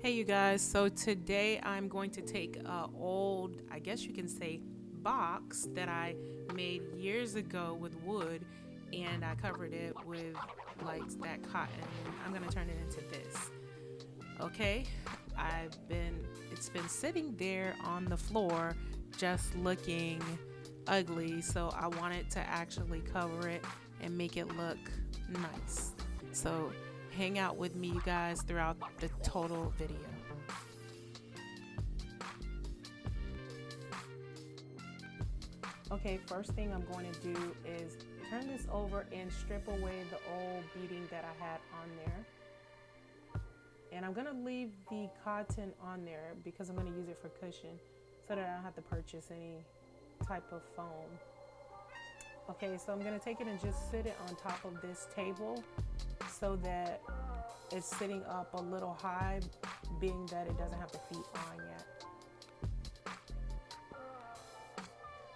Hey you guys, so today I'm going to take a old, I guess you can say, box that I made years ago with wood, and I covered it with like that cotton. I'm going to turn it into this. Okay? It's been sitting there on the floor just looking ugly, so I wanted to actually cover it and make it look nice. So hang out with me, you guys, throughout the total video. Okay, first thing I'm going to do is turn this over and strip away the old beading that I had on there. And I'm going to leave the cotton on there because I'm going to use it for cushion so that I don't have to purchase any type of foam. Okay, so I'm going to take it and just sit it on top of this table so that it's sitting up a little high, being that it doesn't have the feet on yet.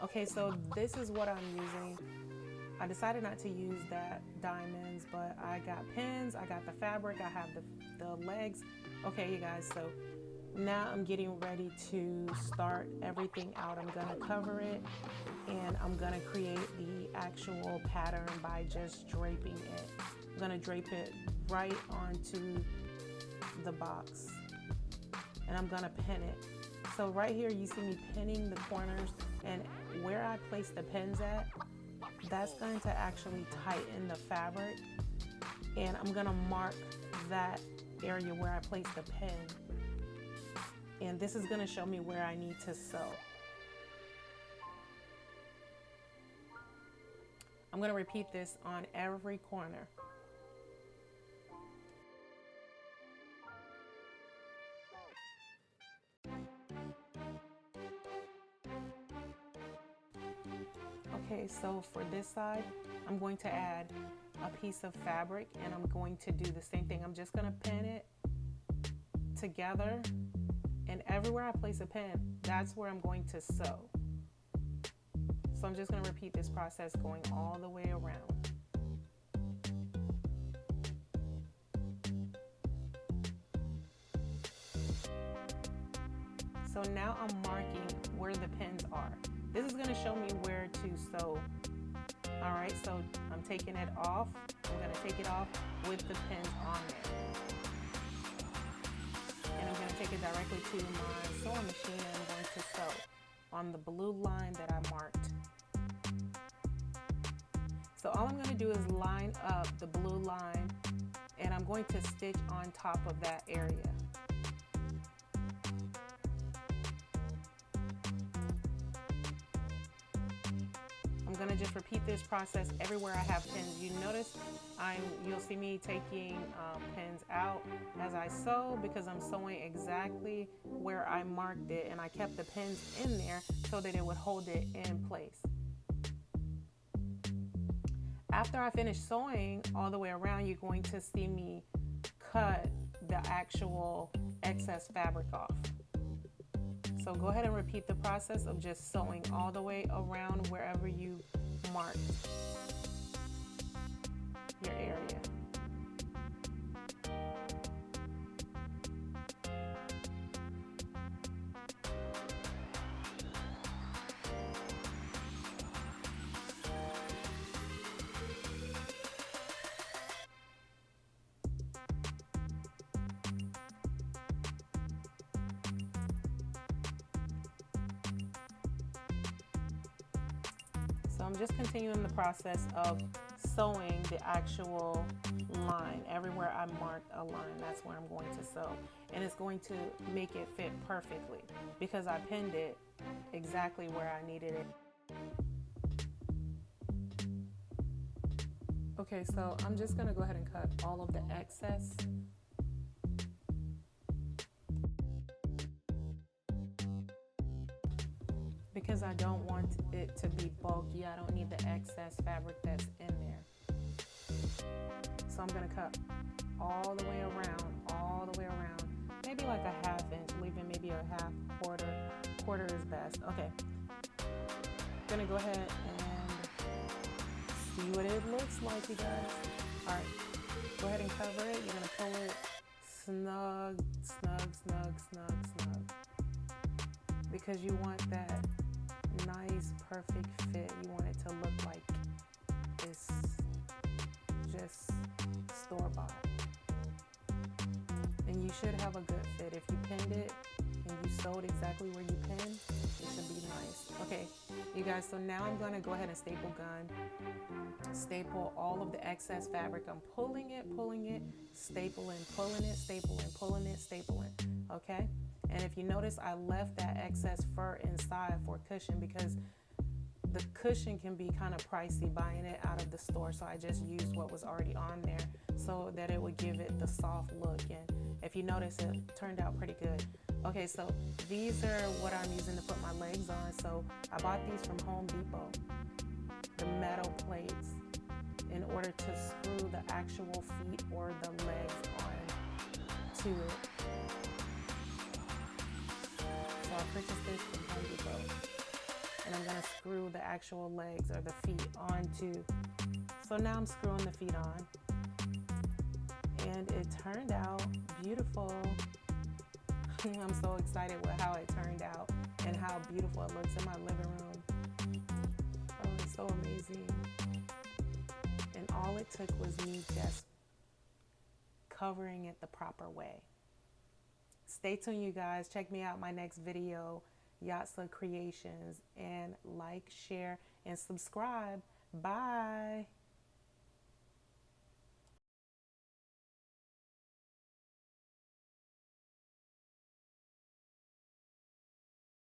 Okay, so this is what I'm using. I decided not to use that diamonds, but I got pins, I got the fabric, I have the legs. Okay, you guys, so now I'm getting ready to start everything out. I'm gonna cover it and I'm gonna create the actual pattern by just draping it. I'm gonna drape it right onto the box and I'm gonna pin it. So right here you see me pinning the corners, and where I place the pins at, that's going to actually tighten the fabric, and I'm gonna mark that area where I place the pin, and this is gonna show me where I need to sew. I'm gonna repeat this on every corner. Okay, so for this side, I'm going to add a piece of fabric and I'm going to do the same thing. I'm just going to pin it together, and everywhere I place a pin, that's where I'm going to sew. So I'm just going to repeat this process going all the way around. So now I'm marking where the pins are. This is going to show me where to sew. All right, so I'm taking it off. I'm going to take it off with the pins on there. And I'm going to take it directly to my sewing machine and I'm going to sew on the blue line that I marked. So all I'm going to do is line up the blue line and I'm going to stitch on top of that area. I'm going to just repeat this process everywhere I have pins. You notice you'll see me taking pins out as I sew because I'm sewing exactly where I marked it, and I kept the pins in there so that it would hold it in place. After I finish sewing all the way around, you're going to see me cut the actual excess fabric off. So go ahead and repeat the process of just sewing all the way around wherever you marked your area. So I'm just continuing the process of sewing the actual line. Everywhere I marked a line, that's where I'm going to sew. And it's going to make it fit perfectly because I pinned it exactly where I needed it. Okay, so I'm just going to go ahead and cut all of the excess. Because I don't want it to be bulky, I don't need the excess fabric that's in there. So I'm going to cut all the way around, maybe like a half inch, leaving maybe a half, quarter is best. Okay, I'm going to go ahead and see what it looks like, you guys. All right, go ahead and cover it. You're going to pull it snug, snug, snug, snug, snug. Because you want that nice, perfect fit. You want it to look like it's just store-bought. And you should have a good fit. If you pinned it and you sewed exactly where you pinned, it should be nice. Okay, you guys, so now I'm gonna go ahead and staple gun. Staple all of the excess fabric. I'm pulling it, stapling, pulling it, stapling, pulling it, stapling, okay? And if you notice, I left that excess fur inside for cushion because the cushion can be kind of pricey buying it out of the store. So I just used what was already on there so that it would give it the soft look. And if you notice, it turned out pretty good. Okay, so these are what I'm using to put my legs on. So I bought these from Home Depot, the metal plates, in order to screw the actual feet or the legs on to it. So I purchased this from Home Depot, and I'm gonna screw the actual legs or the feet onto. So now I'm screwing the feet on, and it turned out beautiful. I'm so excited with how it turned out and how beautiful it looks in my living room. Oh, it's so amazing. And all it took was me just covering it the proper way. Stay tuned, you guys. Check me out my next video, Yatsa Creations, and like, share, and subscribe. Bye.